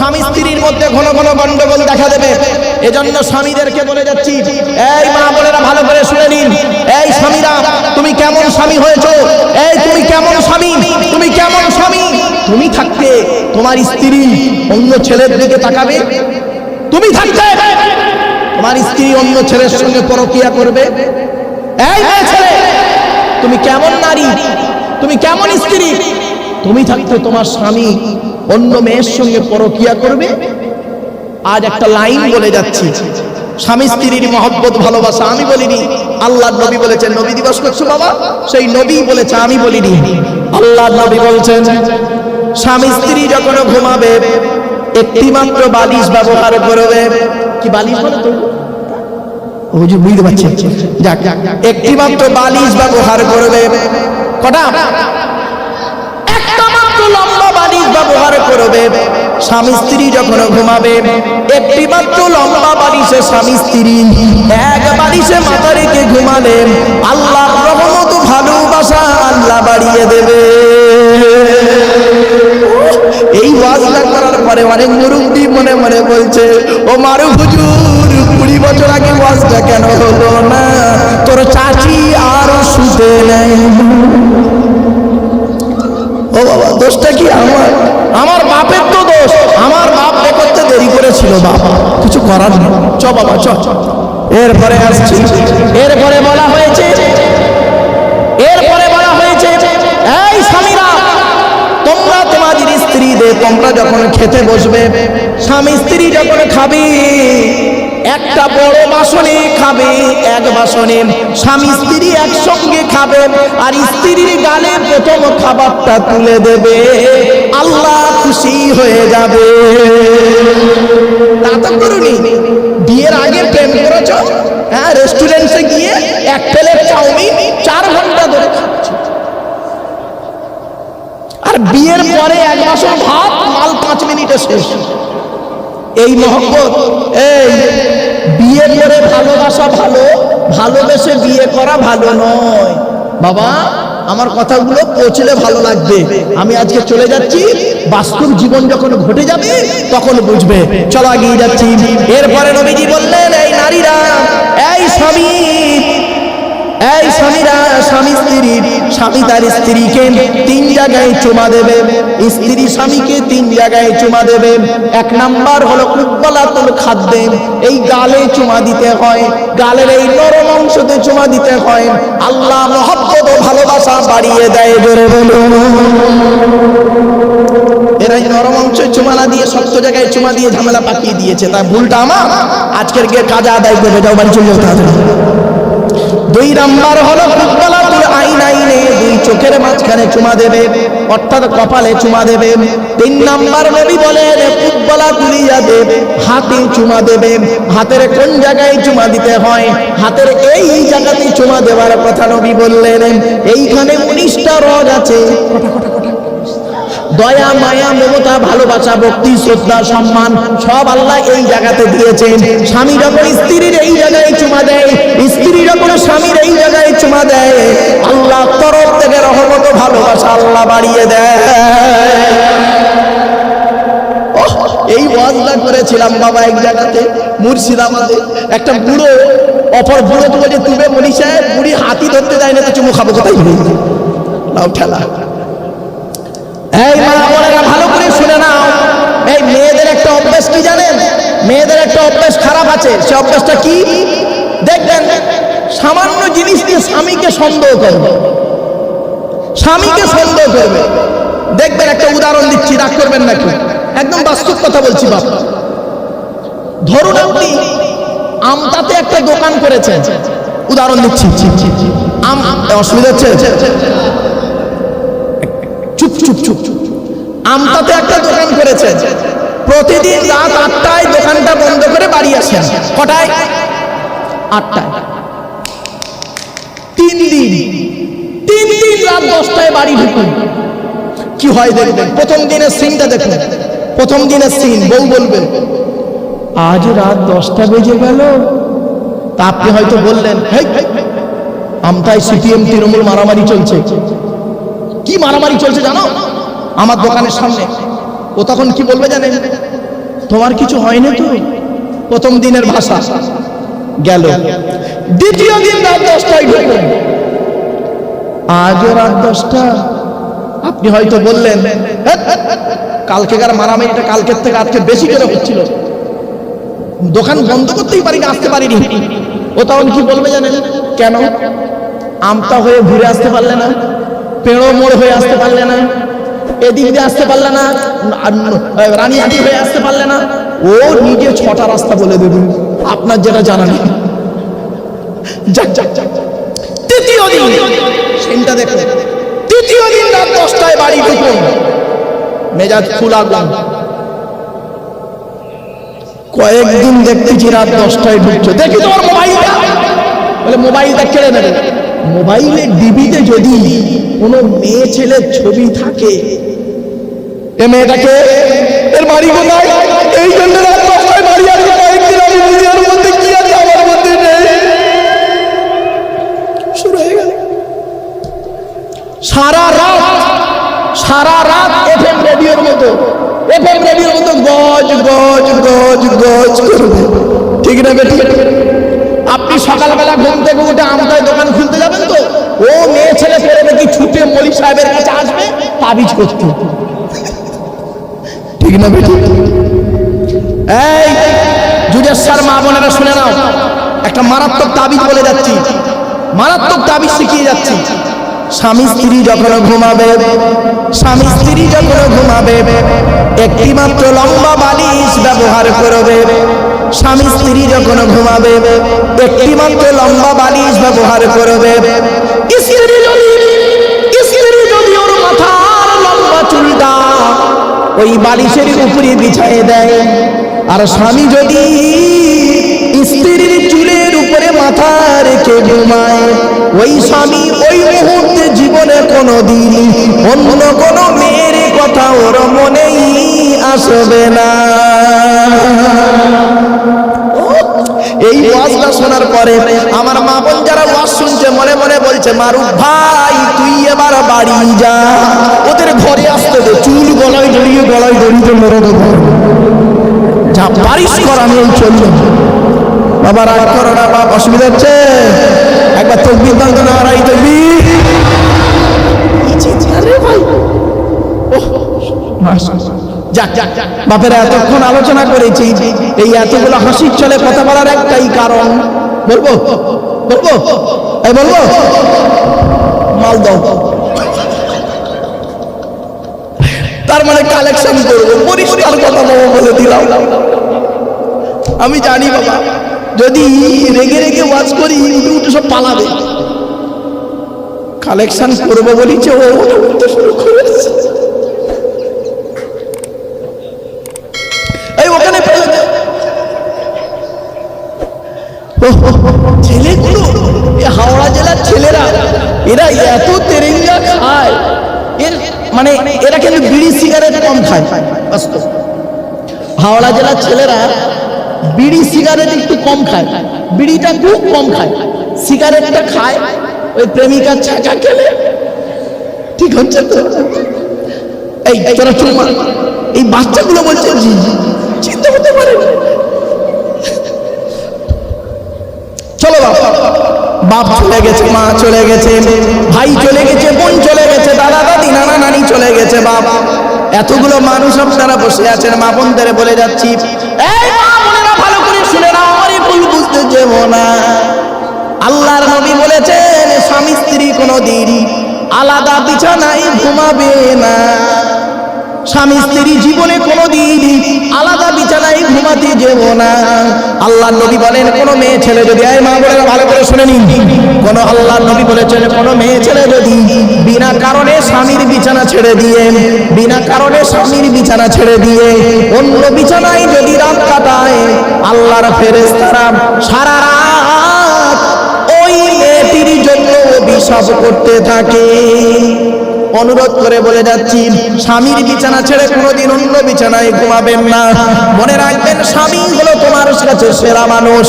স্বামী স্ত্রীর মধ্যে ঘন ঘন গন্ডগোল দেখা দেবে। এজন্য স্বামীদেরকে বলে যাচ্ছি, এই মা বোনেরা ভালো করে শুনে নিন, এই স্বামীরা তুমি কেমন স্বামী হয়েছো, এই তুমি কেমন স্বামী, তুমি কেমন স্বামী। তুমি থাকতে তোমার স্ত্রী অন্য ছেলের দিকে তাকাবে? তুমি থাকতে তোমার স্ত্রী অন্য ছেলের সঙ্গে পরকীয়া করবে? এই মেয়ে ছেলে, তুমি কেমন নারী, তুমি কেমন স্ত্রী? তুমি থাকতে তোমার স্বামী অন্য মেয়ের সঙ্গে পরকীয়া করবে? আজ একটা লাইন বলে যাচ্ছি, স্বামী স্ত্রীর মহব্বত ভালোবাসা আমি বলিনি, আল্লাহর নবী বলেছেন। নবী দিবস করছো বাবা, সেই নবী বলেছে, আমি বলিনি। আল্লাহর নবী বলছেন, স্বামী স্ত্রী যখন ঘুমাবে একটি মাত্র বালিশ ব্যবহার করবে। কি বালিশ বলে তো? হুজুর বুঝতে পারছেন? যাক, একটি মাত্র বালিশ ব্যবহার করবে। কটা? একটা মাত্র লম্বা বালিশ ব্যবহার করবে। স্বামী স্ত্রী যখন ঘুমাবে একটি মাত্র লম্বা বালিশে স্বামী স্ত্রী এক বালিশে মাথা রেখে ঘুমালে আল্লাহর রহমত ভালোবাসা আল্লাহ বাড়িয়ে দেবে। এই ওয়াজটা করার পরে অনেক মুরব্বি মনে মনে বলছে, ও মারু হুজুর 20 বছর আগে ওয়াজটা কেন হলো না? তোর চাচি আর শুতে নেই। ও বাবা, দোষটা কি আমার? আমার বাপের তো দোষ। আমার বাপ এ করতে দেরি করেছিল, বাবা কিছু করার নেই। চ বাবা চ। এরপরে আসছি, এরপরে বলা হয়েছে, এই স্বামীরা তোমরা তোমাদের স্ত্রীদের তোমরা যখন খেতে বসবে, স্বামী স্ত্রী যখন খাবে একটা বড় বাসনে খাবে, এক বাসনে স্বামী স্ত্রী একসঙ্গে খাবে, আর স্ত্রীর গালে প্রথম খাবারটা তুলে দেবে, আল্লাহ খুশি হয়ে যাবে। তা তো করুনি, বিয়ের আগে প্রেম করেছ, হ্যাঁ, রেস্টুরেন্টে গিয়ে এক প্লেট চাউমিন 4 ঘন্টা ধরে খাচ্ছ, আর বিয়ের পরে এক বাসন ভাত মাল 5 মিনিটে শেষ। এই মহব্বত, এই বিয়ে করে ভালোবাসা ভালো, ভালোবেসে বিয়ে করা ভালো নয়। বাবা আমার কথাগুলো পৌঁছলে ভালো লাগবে। আমি আজকে চলে যাচ্ছি, বাস্তব জীবন যখন ঘটে যাবে তখন বুঝবে। চলো এগিয়ে যাচ্ছি। এরপরে নবীজি বললেন, এই নারীরা, এই স্বামী, এই স্বামীরা, স্বামী স্ত্রী, স্বামী তার স্ত্রীকে 3 জায়গায় চুমা দেবে, স্ত্রী স্বামীকে 3 জায়গায় চুমা দেবে। 1 নাম্বার হলো কুব্বালাতুল খাদ্দে, এই গালে চুমা দিতে হয়, গালের এই নরম অংশতে চুমা দিতে হয়। আল্লাহ মহব্বত ও ভালোবাসা বাড়িয়ে দেয়, জোরে বলুন। এরা এই নরম অংশে চুমা না দিয়ে শক্ত জায়গায় চুমা দিয়ে ঝামেলা পাকিয়ে দিয়েছে, তাই ভুলটা আমার। আজকের গিয়ে কাজা আদায় করবে, যাও বাড়ি চলে যেতে হবে। 2 নাম্বার হলো কুব্বালাতুল আইনাইনে, 2 চোখের মাঝখানে চুমা দেবে, অর্থাৎ কপালে চুমা দেবে। 3 নাম্বার নবী বলেন কুব্বালাতুল ইয়াদে, হাতে চুমা দেবে। হাতের কোন জায়গায় চুমা দিতে হয়? হাতের এই জায়গাতে চুমা দেওয়ার কথা নবী বললেন। এইখানে 19টা রগ আছে। দয়া, মায়া, মমতা, ভালোবাসা, ভক্তি, শ্রদ্ধা, সম্মান সব আল্লাহ এই জায়গাতে দিয়েছেন। স্বামী যখন স্ত্রীর এই জায়গায় চুমা দেয়, স্ত্রী যখন স্বামীর এই জায়গায় চুমা দেয়, আল্লাহ তরফ থেকে রহমত ও ভালোবাসা আল্লাহ বাড়িয়ে দেয়। এই ওয়াজটা করেছিলাম বাবা এক জায়গাতে, মুর্শিদাবাদে। একটা বুড়ো অপর বুড়ো তো বলছে, তুমি মনি সাহেব, বুড়ি হাতি ধরতে দেয় না, তো চুমু খাবো কোথায়? নাও ঠেলা। এই মা বোনেরা ভালো করে শুনে নাও, এই মেয়েদের একটা অভ্যাস কি জানেন? মেয়েদের একটা অভ্যাস খারাপ আছে। সে অভ্যাসটা কি? দেখবেন সামান্য জিনিস দিয়ে স্বামীকে সন্দেহ করবে, স্বামীকে সন্দেহ করবে। দেখবেন একটা উদাহরণ দিচ্ছি, রাগ করবেন নাকি, একদম বাস্তব কথা বলছি বাবা। ধরুন আপনি আমতাতে একটা দোকান করেছেন, উদাহরণ দিচ্ছি, অসুবিধা হচ্ছে? চুপ চুপ চুপ। আমতাতে একটা দোকান করেছেন, প্রতিদিন রাত 8টায় দোকানটা বন্ধ করে বাড়ি আসেন। কটায়? 8টায়। 3 দিন রাত 10টায় বাড়ি ঢুকুন, কি হয় দেখবেন। প্রথম দিনের সিনটা দেখুন, প্রথম দিনের সিন। বউ বলবেন, আজ রাত 10টা বেজে গেল। তা আপনি হয়তো বললেন, হেই আমতায় সিপিএম তৃণমূল মারামারি চলছে। কি মারামারি চলছে জানো? আমার দোকানের সামনে। ও তখন কি বলবে জানেন? তোমার কিছু হয়নি তো? প্রথম দিনের ভাষা গেল। দ্বিতীয় দিন রাত 10টায় ঢুকলেন, আজও রাত 10টা। আপনি হয়তো বললেন কালকেকার মারামারিটা কালকের থেকে আজকে বেশি করে হচ্ছিল, দোকান বন্ধ করতেই পারিনি, আসতে পারিনি। ও তখন কি বলবে জানেন? কেন আমতা হয়ে ঘুরে আসতে পারলে না? পেড়ো মোড় হয়ে আসতে পারলে না? এদিক দিয়ে আসতে পারলে না? রানীহাটি হয়ে আসতে পারলে না? ও নিজে 6টা রাস্তা বলে দেবে, আপনার যেটা জানা নেই। তৃতীয় দিন সিনটা দেখুন, তৃতীয় দিন রাত 10টায় বাড়ি ঢুকুন, মেজাজ খোলা গম। কয়েকদিন দেখতেছি রাত 10টায় ঢুকছো, দেখি তোমার মোবাইলটা, বলে মোবাইলটা কেড়ে নেবে। মোবাইলে ডিবিতে যদি কোনো মেয়ে ছেলের ছবি থাকে, এ মেয়েটাকে এর বাড়ি কোথায়, এই জন্য রাত 10টায় বাড়ি আসবে। কয়েকদিন আমি বুঝি ওর মধ্যে কি আছে, আমার মধ্যে নেই। শুরু হয়ে গেল সারা রাত এফএম রেডিওর মতো গজ গজ গজ গজ করবে, ঠিক না বেটি? আপনি সকালবেলা ঘুম থেকে উঠে আমতায় দোকান খুলতে যাবেন তো, ও মেয়ে ছেলে ফেরে দেখি ছুটে মলি সাহেবের কাছে আসবে তাবিজ করতে, ঠিক না বেটি? এই জুজেশ্বর মা বোনেরা শুনে নাও, একটা মারাত্মক তাবিজ বলে যাচ্ছি, মারাত্মক তাবিজ শিখিয়ে যাচ্ছি। স্বামী স্ত্রী যখন ঘুমাবে একটি মাত্র লম্বা বালিশ ব্যবহার করবে। স্বামী স্ত্রী যখন ঘুমাবে একটি মাত্র লম্বা বালিশ ব্যবহার করবে। স্ত্রী যদি ওর মাথার লম্বা চুলটা ওই বালিশের উপরে বিছায়ে দেয়, আর স্বামী যদি স্ত্রীর চুলের উপরে মাথা রেখে ঘুমায়, ওই স্বামী ওই মুহূর্তে জীবনে কোনোদিন অন্য কোনো মেয়ের কথা ওর মনেই আসবে না। এই ওয়াজটা শোনার পরে আমার মা বোন যারা ওয়াজ শুনছে মনে মনে বলছে, মারুফ ভাই তুই এবার বাড়ি যা, ওদের ঘরে আসতে দে, চুল গলায় জড়িয়ে মেরে দেবো, যা পারিস কর, আমি এই চলল। বাবা রাগ করো না বাপ, অসুবিধা হচ্ছে, একবার তকবীর দাও তো, নারাই তকবীর। বাপের এতক্ষণ আলোচনা করেছি, এই এতগুলো হাসির চলে কথা বলার একটাই কারণ, বলবো মাল দাও, তার মানে কালেকশন করবো, পরিষ্কার কথা বলে দিলাম। আমি জানি বাবা, যদি রেগে ওয়াজ করি উঠে সব পালাবে, কালেকশন করবো বলিছে, ও উঠতে শুরু করেছে। এই ওখানে ছেলেগুলো, হাওড়া জেলার ছেলেরা, এরা এত তেরেঙ্গা খায়, মানে এরা কিন্তু বিড়ি সিগারেট কম খায়। হাওড়া জেলার ছেলেরা বিড়ি সিগারেট একটু কম খায়, বিড়িটা খুব কম খায়, সিগারেটটা খায় ওই প্রেমিকার ছাকা খেলে, ঠিক হচ্ছে তো? এই তোরা চুমা, এই বাচ্চাগুলো বলছে জি, চিন্তা হতে পারে। চলো বাপ চলে গেছে, মা চলে গেছে, ভাই চলে গেছে, বোন চলে গেছে, দাদা দাদি নানা নানি চলে গেছে, বাবা এতগুলো মানুষ আপনারা বসে আছেন। মা বোনদের বলে যাচ্ছি, এই মা বোনেরা ভালো করে শুনে নাও, আমারই ভুল বুঝতে যেও না। আল্লাহর নবী বলেছেন স্বামী স্ত্রী কোনোদিন আলাদা বিছানায় ঘুমাবে না। স্বামী স্ত্রী জীবনে কোনোদিন আলাদা বিছানায় ঘুমাতে যেও না। আল্লাহর নবী বলেন কোন মেয়ে ছেলে যদি, এই মা বোনেরা ভালো করে শুনে নিন, কোন আল্লাহর নবী বলেছেন কোন মেয়ে ছেলে যদি বিনা কারণে স্বামীর বিছানা ছেড়ে দিয়ে অন্য বিছানায় যদি রাত কাটায়, আল্লাহর ফেরেশতারা সারা রাত ওই মেয়েটির জন্য অভিশাপ করতে থাকে। অনুরোধ করে বলে যাচ্ছি, স্বামীর বিছানা ছেড়ে কোনোদিন অন্য বিছানায় ঘুমাবেন না। মনে রাখবেন, স্বামী হলো তোমার কাছে সেরা মানুষ।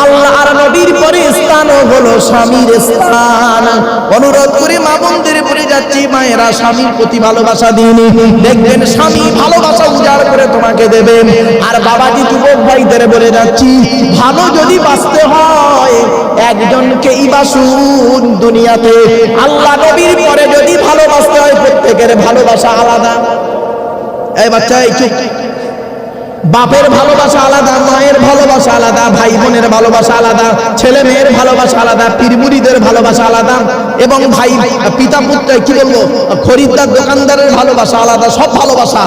আল্লাহর নবীর পরে স্থান হলো স্বামীর স্থান। অনুরোধ করে মা বোনদের বলে যাচ্ছি, মায়েরা স্বামীর প্রতি ভালোবাসা দিন, দেখবেন স্বামী ভালোবাসা উজাড় করে তোমাকে তোমাকে দেবে। আর বাবাজি যুবক ভাইদের বলে যাচ্ছি, ভালো যদি বাঁচতে হয় একজনকেই বাসুন দুনিয়াতে। আল্লাহ নবীর পরে যদি ভালোবাসতে হয় প্রত্যেকের ভালোবাসা আলাদা। এই বাচ্চা এই চুপ। বাপের ভালোবাসা আলাদা, মায়ের ভালোবাসা আলাদা, ভাই বোনের ভালোবাসা আলাদা, ছেলে মেয়ের ভালোবাসা আলাদা, পীর মুরিদের ভালোবাসা আলাদা, এবং ভাই পিতা পুত্র কি বলবো খরিদ্দার দোকানদারের ভালোবাসা আলাদা। সব ভালোবাসা,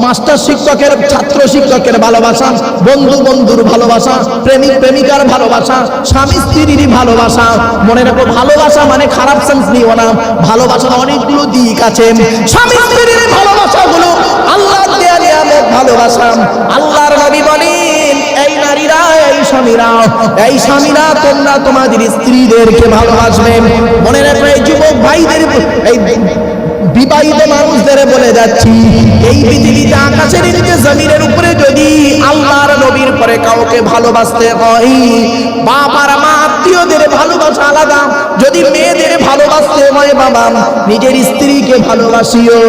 মাস্টার শিক্ষকের ছাত্র শিক্ষকের ভালোবাসা, বন্ধু বন্ধুর ভালোবাসা, প্রেমিক প্রেমিকার ভালোবাসা, স্বামী স্ত্রীর ভালোবাসা। মনে রাখো ভালোবাসা মানে খারাপ সেন্স নিও না, ভালোবাসার অনেকগুলো দিক আছে। স্বামী স্ত্রীর ভালোবাসাগুলো আল্লাহর দেয়া নিয়ামত ভালোবাসা। আল্লাহর নবী বলেন, এই নারীরা, এই স্বামীরা তোমরা তোমাদের স্ত্রীদেরকে ভালোবাসবে। মনে রাখো এই যুবক ভাইদের, এই বিবাহিত মানুষদের বলে যাচ্ছি, এই পৃথিবীতে আকাশের নিচে জমিনের উপরে যদি আল্লাহর নবীর পরে কাউকে ভালোবাসতে হয়, বাপ আর মা আত্মীয়দের ভালোবাসা আলাদা। যদি মেয়েদের ভালোবাসতে হয় বাবা, নিজের স্ত্রীকে ভালোবাসিও।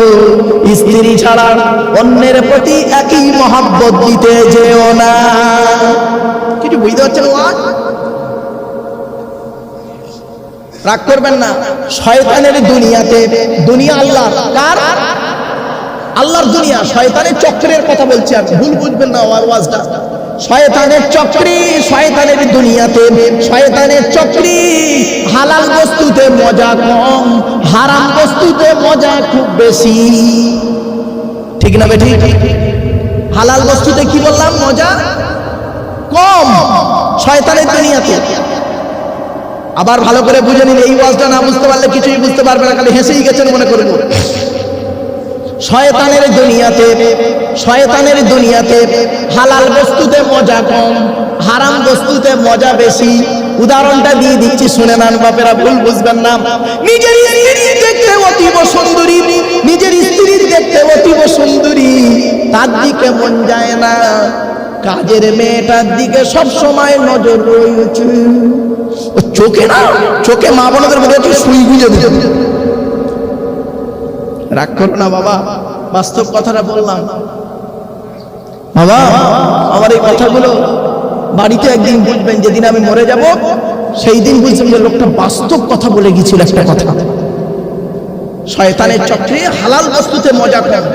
স্ত্রী ছাড়া অন্যের প্রতি একই মহব্বত দিতে যেও না। কিছু বুঝতে পারছেন? রাগ করবেন না। শয়তানের দুনিয়াতে, দুনিয়া আল্লাহ কার? আল্লাহর দুনিয়া। শয়তানের চক্রের কথা বলছি আমি, ভুল বুঝবেন না ওয়াজটা। শয়তানের চক্রে, শয়তানের দুনিয়াতে, শয়তানের চক্রে হালাল বস্তুতে মজা কম, হারাম বস্তুতে মজা খুব বেশি। ঠিক না বেঠি? হালাল বস্তুতে কি বললাম? মজা কম শয়তানের দুনিয়াতে। আবার ভালো করে বুঝে নিন, এই ওয়াজটা না বুঝতে পারলে কিছুই বুঝতে পারবে না, খালি হেসেই গেছেন মনে করব। শয়তানের দুনিয়াতে, শয়তানের দুনিয়াতে হালাল বস্তুতে মজা কম, হারাম বস্তুতে মজা বেশি। উদাহরণটা দিয়ে দিচ্ছি, শুনে নেন বাপেরা, ভুল বুঝবেন না। নিজের স্ত্রী দেখতে অতীব সুন্দরী, নিজের স্ত্রী দেখতে অতীব সুন্দরী, তার দিকে মন যায় না। কাজের মেয়েটার দিকে সব সময় নজর রয়েছে। চোখে না, চোখে মা বোনদের মধ্যে একটু সুই গুঁজে দিতে। রাগ করো না বাবা, বাস্তব কথাটা বললাম। বাবা আমার এই কথাগুলো বাড়িতে একদিন বুঝবেন, যেদিন আমি মরে যাব সেই দিন বুঝবেন যে লোকটা বাস্তব কথা বলে গেছিল একটা কথা। শয়তানের চক্রে হালাল বস্তুতে মজা কম,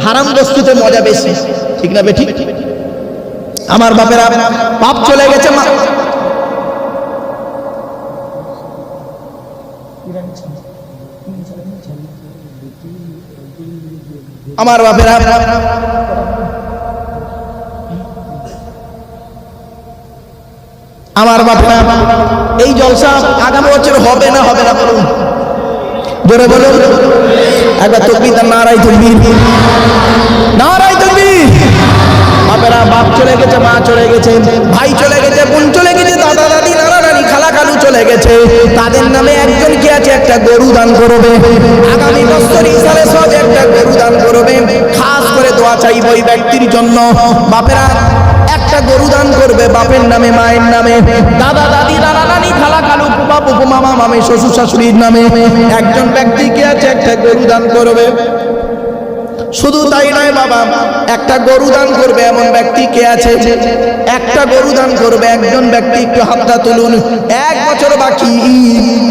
হারাম বস্তুতে মজা বেশি। ঠিক না বেঠিক? আমার বাপেরা, বাপ চলে গেছে, মা আমার বাপেরা, আমার বাপেরা, এই জলসা আগামী বছর হবে না হবে না বলুন, জোরে বলুন একবার। তাকবীর, নারায়ে তাকবীর, নারায়ে তাকবীর। বাপেরা, বাপ চলে গেছে, মা চলে গেছে, ভাই চলে গেছে, বোন চলে গেছে, দাদা দাদি, নানা নানি, খালা খালু চলে গেছে। তাদের নামে একজন কি আছে? একটা গরু দান করবে। আগামী বছর ইসালে সব একটা গরু দান করবে। খাস করে দোয়া চাইব ওই ব্যক্তির জন্য। বাপেরা একটা গরু দান করবে, বাপের নামে, মায়ের নামে, দাদা দাদি, নানা নানি, খালা খালু, ফুফা ফুফু, মামা মামি, শ্বশুর শাশুড়ির নামে একজন ব্যক্তি কি আছে? একটা গরু দান করবে। শুধু তাই নয় বাবা, একটা গরু দান করবে এমন ব্যক্তি কে আছে? একটা গরু দান করবে একজন ব্যক্তি। একটু হাতটা তুলুন। 1 বছর বাকি,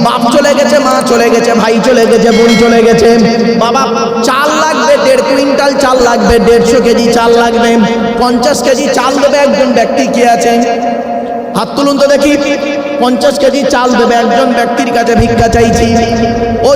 বাপ চলে গেছে, মা চলে গেছে, ভাই চলে গেছে, বোন চলে গেছে। বাবা চাল লাগবে, 1.5 কুইন্টাল চাল লাগবে, 150 কেজি চাল লাগবে, 50 কেজি চাল দেবে একজন ব্যক্তি কে আছে? হাত তুলুন তো দেখি। 50 কেজি চাল দেবে একজন ব্যক্তির কাছে ভিক্ষা চাইছি। ও